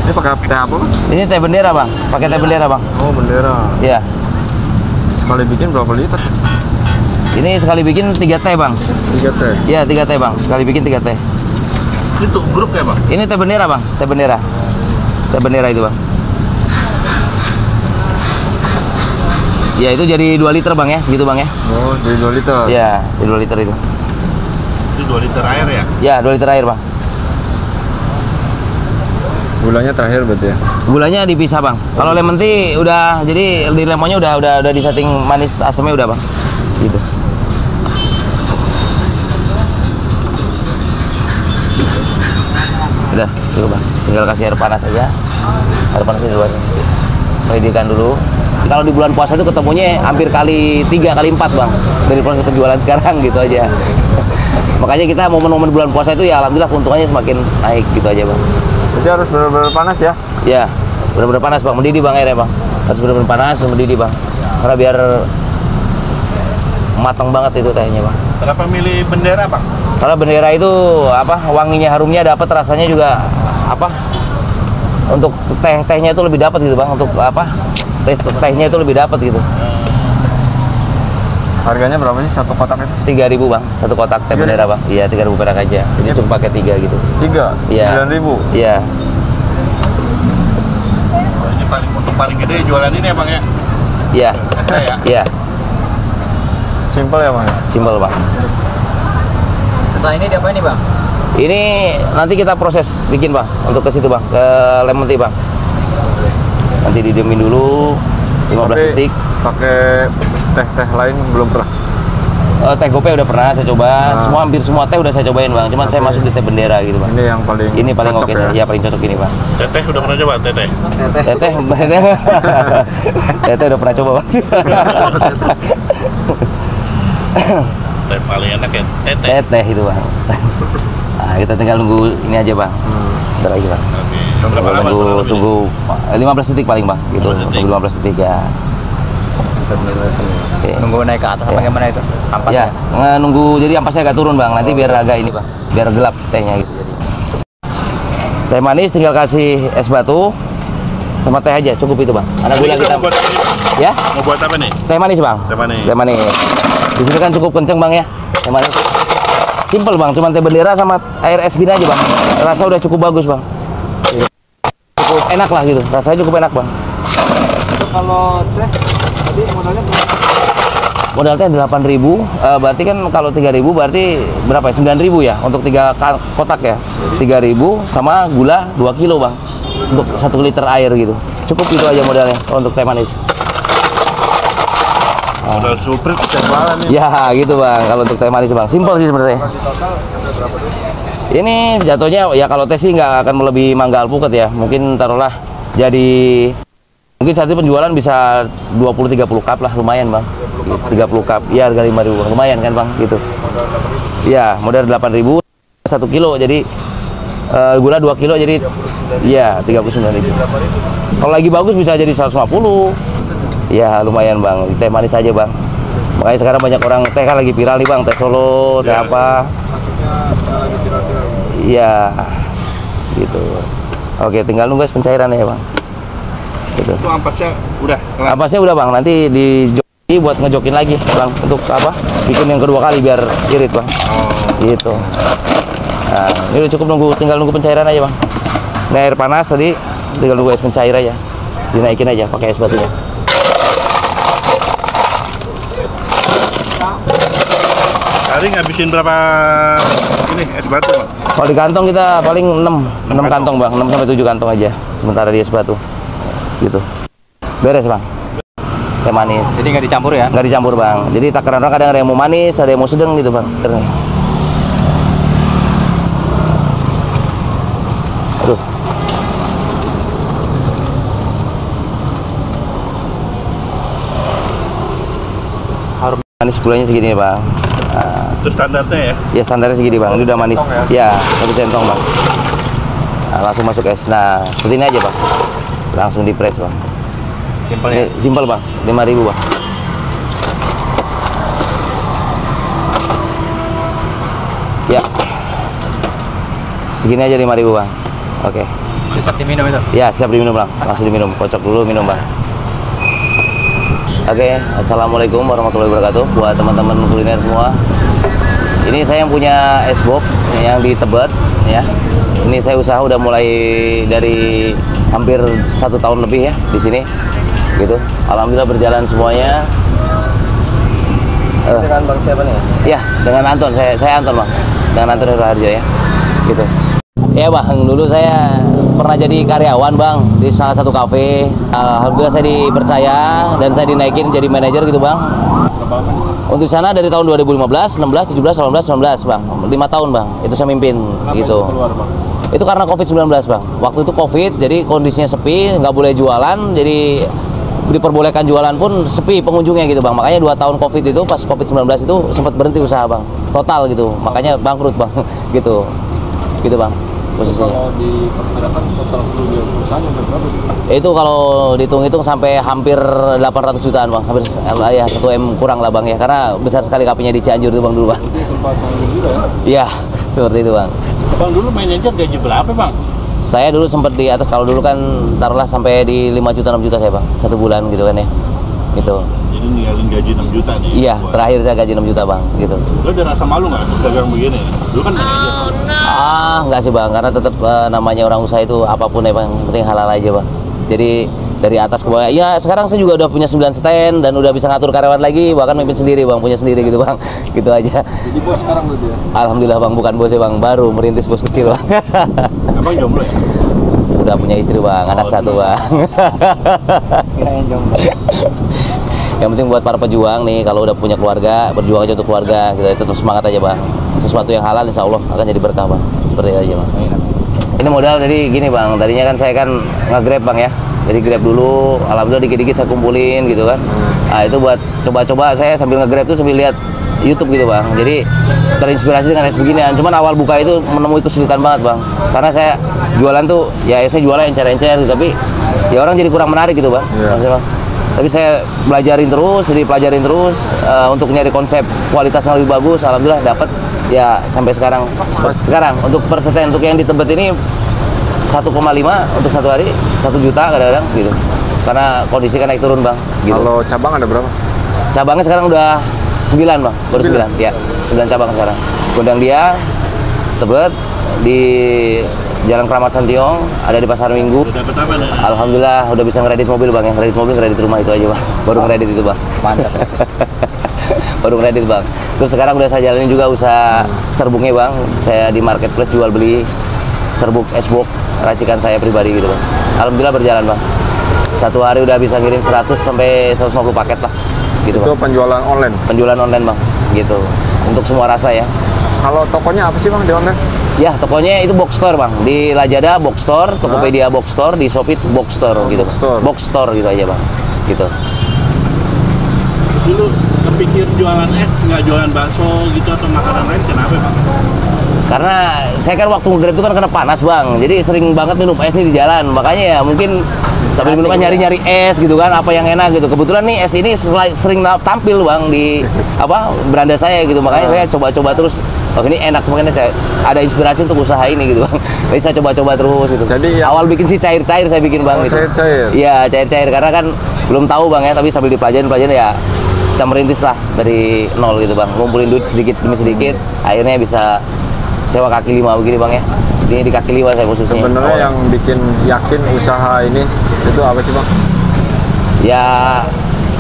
Ini pakai teh apa, Bang? Ini teh bendera, Bang. Pakai teh bendera, Bang. Oh, bendera. Iya. Sekali bikin berapa liter? Ini sekali bikin 3 teh, Bang. 3 teh. Iya, 3 teh, Bang. Sekali bikin 3 teh. Itu grup ya, Bang? Ini teh bendera, Bang. Teh bendera. Teh bendera itu, Bang. Ya, itu jadi 2 liter, Bang ya. Gitu, Bang ya. Oh, jadi 2 liter. Iya, jadi 2 liter itu. Itu 2 liter air ya? Ya, 2 liter air, Bang. Gulanya terakhir berarti ya? Gulanya dipisah, Bang. Kalau lemon tea udah, jadi di lemonnya udah disetting manis asamnya udah, Bang. Gitu. Udah, cukup, Bang. Tinggal kasih air panas aja. Air panasnya di luar. Mendidihkan dulu. Kalau di bulan puasa itu ketemunya hampir kali 3 kali 4, Bang. Dari proses penjualan sekarang gitu aja. Makanya kita momen-momen bulan puasa itu ya alhamdulillah keuntungannya semakin naik gitu aja, Bang. Jadi harus benar-benar panas ya? Ya, benar-benar panas, Bang. Mendidih, Bang, airnya, Bang. Harus benar-benar panas dan mendidih, Bang. Karena biar matang banget itu tehnya, Bang. Kenapa milih bendera, Bang? Karena bendera itu apa? Wanginya, harumnya dapat, rasanya juga apa? Untuk tehnya itu lebih dapat gitu, Bang. Untuk apa? Tehnya itu lebih dapat gitu. Harganya berapa sih satu kotak itu? 3.000, Bang. Satu kotak teh bendera, Bang. Iya, 3.000 perak aja. Jadi cuma pakai 3 gitu. 3? Iya. 9.000? Iya. Oh, ini untuk paling gede jualan ini ya, Bang ya? Iya. Extra ya? Iya. Simpel ya, Bang? Simpel, Bang. Setelah ini diapain nih, Bang? Ini nanti kita proses bikin, Bang, untuk ke situ, Bang, ke lemon tea, Bang. Nanti didiemin dulu 15 detik. Pakai teh-teh lain belum pernah? Teh gope udah pernah saya coba. Hampir semua teh udah saya cobain, Bang. Cuman saya masuk di teh bendera gitu, Bang. Ini yang paling oke ya? ya, paling cocok ini, Bang. Teteh udah pernah coba, teteh? Teteh udah pernah coba, Bang. Teh paling enak ya, teteh. Teteh itu, Bang. Nah, kita tinggal nunggu ini aja, Bang. Bentar lagi, Bang. Oke. Berapa lama? Tunggu 15 detik paling, Bang. Gitu. 15 detik ya. Oke. Nunggu naik ke atas apa gimana itu? Ya, Ampasnya? nunggu jadi ampasnya agak turun, Bang. Nanti biar agak ini, Bang. Biar gelap tehnya gitu jadi. Teh manis tinggal kasih es batu sama teh aja, cukup itu, Bang. Karena gula kita mau buat apa nih? ya. Mau buat apa nih? Teh manis, Bang. Teh manis. Teh manis. Di sini kan cukup kenceng, Bang ya. Teh manis. Simpel, Bang. Cuman teh bendera sama air es gini aja, Bang. Rasa udah cukup bagus, Bang. Cukup enak lah gitu. Rasanya cukup enak, Bang. Kalau teh tadi modalnya berapa? Modal teh 8.000, berarti kan kalau 3.000 berarti berapa ya? 9.000 ya untuk 3 kotak ya. 3.000 sama gula 2 kilo, Bang. Untuk 1 liter air gitu. Cukup itu aja modalnya untuk teh manis. Modal suprit kecapalan nih. Ya gitu, Bang. Kalau untuk teh manis, Bang, simpel sih sebenarnya. Ini jatuhnya ya kalau teh sih nggak akan melebihi mangga alpukat ya. Mungkin taruhlah jadi mungkin saat ini penjualan bisa 20-30 cup lah, lumayan, Bang. 30 cup, ya harga 5.000, Bang. Lumayan kan, Bang, gitu. Ya, modal 8.000 1 kilo, jadi gula 2 kilo, jadi ya 39.000. Kalau lagi bagus bisa jadi 150. Ya, lumayan, Bang. Teh manis aja, Bang. Makanya sekarang banyak orang teh kan lagi viral nih, Bang. Teh Solo, teh apa. Iya, gitu. Oke, tinggal nunggu pencairannya ya, Bang. Gitu. Itu ampasnya udah. Ampasnya udah, Bang. Nanti dijoki buat ngejokin lagi, Bang. Untuk apa? Bikin yang kedua kali biar irit, Bang. Gitu. Nah, ini udah cukup tinggal nunggu pencairan aja, Bang. Ini air panas tadi, tinggal nunggu es pencair aja. Dinaikin aja pakai es batunya. Hari ngabisin berapa ini es batu, Bang? Kalau di kantong kita paling 6 kantong, Bang. 6 sampai 7 kantong aja sementara di es batu. Gitu. Beres, Bang. Teh manis. Jadi nggak dicampur ya? Nggak dicampur, Bang. Jadi takaran orang kadang ada yang mau manis, ada yang mau sedang gitu, Bang. Aduh. Harum manis gulanya segini, Bang. Nah, Itu standarnya ya? ya standarnya segini, Bang. Ini udah manis. Ya, 1 centong, Bang. Nah, langsung masuk es. Nah, seperti ini aja, Bang. Langsung di press, Bang. Simpel ya? Simpel, Bang. 5.000, Bang. Ya. Segini aja 5.000, Bang. Oke. Siap diminum itu. Ya, siap diminum bang. Langsung diminum. Kocok dulu minum bang. Oke, assalamualaikum warahmatullahi wabarakatuh. Buat teman-teman kuliner semua. Ini saya yang punya es box yang di Tebet ya. Ini saya usaha udah mulai dari hampir 1 tahun lebih ya di sini. Gitu. Alhamdulillah berjalan semuanya. Dengan Bang siapa nih? Ya, dengan Anton. Saya Anton bang. Dengan Anton Harjo ya. Gitu. Ya bang, dulu saya pernah jadi karyawan bang di salah satu kafe. Alhamdulillah saya dipercaya dan saya dinaikin jadi manajer gitu bang. Untuk sana dari tahun 2015, 16, 17, 18, 19 bang, 5 tahun bang. Itu saya mimpin gitu. Itu karena COVID-19 bang. Waktu itu COVID, jadi kondisinya sepi, nggak boleh jualan, jadi diperbolehkan jualan pun sepi pengunjungnya gitu bang. Makanya 2 tahun COVID itu, pas COVID-19 itu sempat berhenti usaha bang, total gitu. Makanya bangkrut bang, gitu bang. Posisinya. Kalau diperkirakan total kerugian perusahaan yang berapa? Itu kalau dihitung-hitung sampai hampir 800 jutaan bang, hampir ya 1 M kurang lah bang ya, karena besar sekali kapinya di Cianjur itu bang dulu bang. Jadi sempat tanggung juga ya? Iya, seperti itu bang. Bang dulu manajer gaji berapa bang? Saya dulu sempat di atas, kalau dulu kan taruhlah sampai di 5 juta 6 juta saya bang, 1 bulan gitu kan ya, gitu. Jadi ninggalin gaji 6 juta nih. Iya, terakhir saya gaji 6 juta bang, gitu. Lo ada rasa malu nggak dagang begini? Dulu kan manajer. Enggak sih bang, karena tetap namanya orang usaha itu apapun ya bang, penting halal aja bang. Jadi dari atas ke bawah, ya sekarang saya juga udah punya 9 stand dan udah bisa ngatur karyawan lagi, bahkan mimpin sendiri bang, punya sendiri gitu bang, gitu aja. Jadi bos sekarang berarti ya? Alhamdulillah bang, bukan bos ya bang, baru merintis bos kecil bang. Abang jomblo ya? Udah punya istri bang, anak 1 bang. Kirain jomblo. Yang penting buat para pejuang nih, kalau udah punya keluarga, berjuang aja untuk keluarga, kita tetap semangat aja bang. Sesuatu yang halal insya Allah akan jadi berkah bang, seperti itu aja bang. Ini modal jadi gini bang, tadinya kan saya kan nge-grab bang ya, jadi grab dulu, alhamdulillah dikit-dikit saya kumpulin gitu kan. Nah itu buat coba-coba saya sambil nge-grab tuh sambil lihat YouTube gitu bang, jadi terinspirasi dengan es beginian. Cuman awal buka itu menemui kesulitan banget bang, karena saya jualan tuh ya saya jualan encer-encer gitu, tapi ya orang jadi kurang menarik gitu bang. Bang. Tapi saya pelajarin terus untuk nyari konsep kualitas yang lebih bagus. Alhamdulillah dapat ya sampai sekarang. Sekarang untuk per stand untuk yang di Tebet ini 1,5 untuk 1 hari, 1 juta kadang-kadang gitu. Karena kondisi kan naik turun bang. Gitu. Kalau cabang ada berapa? Cabangnya sekarang udah 9 bang, baru 9. Ya, 9 cabang sekarang. Gondang dia, Tebet, di Jalan Kramat Santiong, ada di Pasar Minggu. Udah dapet apa nih? Alhamdulillah udah bisa ngeredit mobil bang, yang kredit mobil kredit rumah itu aja bang, baru ngeredit itu bang. Mantap. Baru kredit bang. Terus sekarang udah saya jalanin juga usaha serbuknya bang, saya di marketplace jual beli serbuk esbox racikan saya pribadi gitu bang. Alhamdulillah berjalan bang. 1 hari udah bisa ngirim 100 sampai 150 paket lah gitu Itu bang. penjualan online? Penjualan online bang, gitu. Untuk semua rasa ya. Kalau tokonya apa sih bang di online? Ya, tokonya itu box store bang, di Lazada box store, Tokopedia box store, di Shopee box store gitu. Box store gitu aja bang, gitu. Terus dulu kepikir jualan es, nggak jualan bakso gitu atau makanan lain, kenapa bang? Karena saya kan waktu nge-grab itu kan kena panas bang, jadi sering banget minum es nih di jalan, makanya ya mungkin sambil minum kan nyari-nyari es gitu kan, apa yang enak gitu. Kebetulan nih es ini sering tampil bang di beranda saya gitu, makanya saya coba-coba terus. Oh ini enak, makanya saya ada inspirasi untuk usaha ini gitu bang. Jadi saya coba-coba terus gitu. Jadi awal bikin sih cair-cair saya bikin bang gitu. Cair-cair? Iya cair-cair, karena kan belum tahu bang ya, tapi sambil dipelajarin ya kita merintis lah dari nol gitu bang. Ngumpulin duit sedikit demi sedikit, akhirnya bisa sewa kaki 5 begini bang ya. Ini di kaki 5 saya khususnya. Sebenarnya yang bikin yakin usaha ini itu apa sih bang? Ya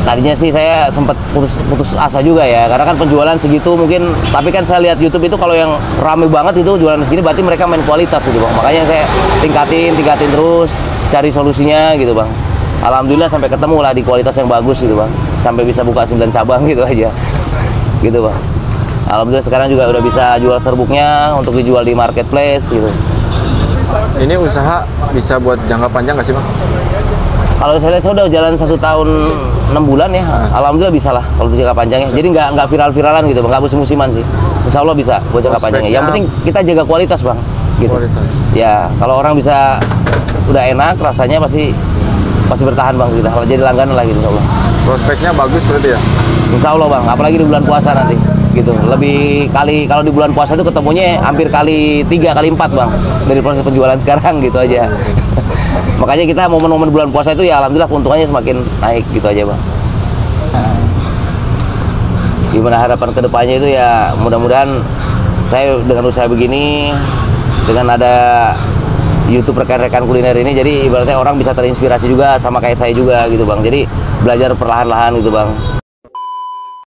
tadinya sih saya sempat putus asa juga ya, karena kan penjualan segitu mungkin, tapi kan saya lihat YouTube itu kalau yang rame banget itu jualan segini berarti mereka main kualitas gitu bang. Makanya saya tingkatin terus, cari solusinya gitu bang. Alhamdulillah sampai ketemu lah di kualitas yang bagus gitu bang, sampai bisa buka 9 cabang gitu aja gitu bang. Alhamdulillah sekarang juga udah bisa jual serbuknya untuk dijual di marketplace gitu. Ini usaha bisa buat jangka panjang nggak sih bang? Kalau saya lihat saya udah jalan 1 tahun 6 bulan ya, alhamdulillah bisa lah kalau untuk jangka panjangnya. Jadi nggak viral-viralan gitu, nggak musim-musiman sih. Insya Allah bisa buat jangka panjangnya. Yang penting kita jaga kualitas bang. Gitu. Kualitas. Ya kalau orang bisa udah enak rasanya pasti bertahan bang kita. Kalau jadi langganan lah gitu insya Allah. Prospeknya bagus berarti ya? Insya Allah bang, apalagi di bulan puasa nanti. gitu. Lebih kali kalau di bulan puasa itu ketemunya hampir kali 3 kali 4 bang dari proses penjualan sekarang gitu aja. Makanya kita momen-momen bulan puasa itu ya alhamdulillah keuntungannya semakin naik gitu aja bang. Gimana harapan kedepannya itu ya mudah-mudahan saya dengan usaha begini, dengan ada YouTube rekan-rekan kuliner ini, jadi ibaratnya orang bisa terinspirasi juga sama kayak saya juga gitu bang. Jadi belajar perlahan-lahan gitu bang.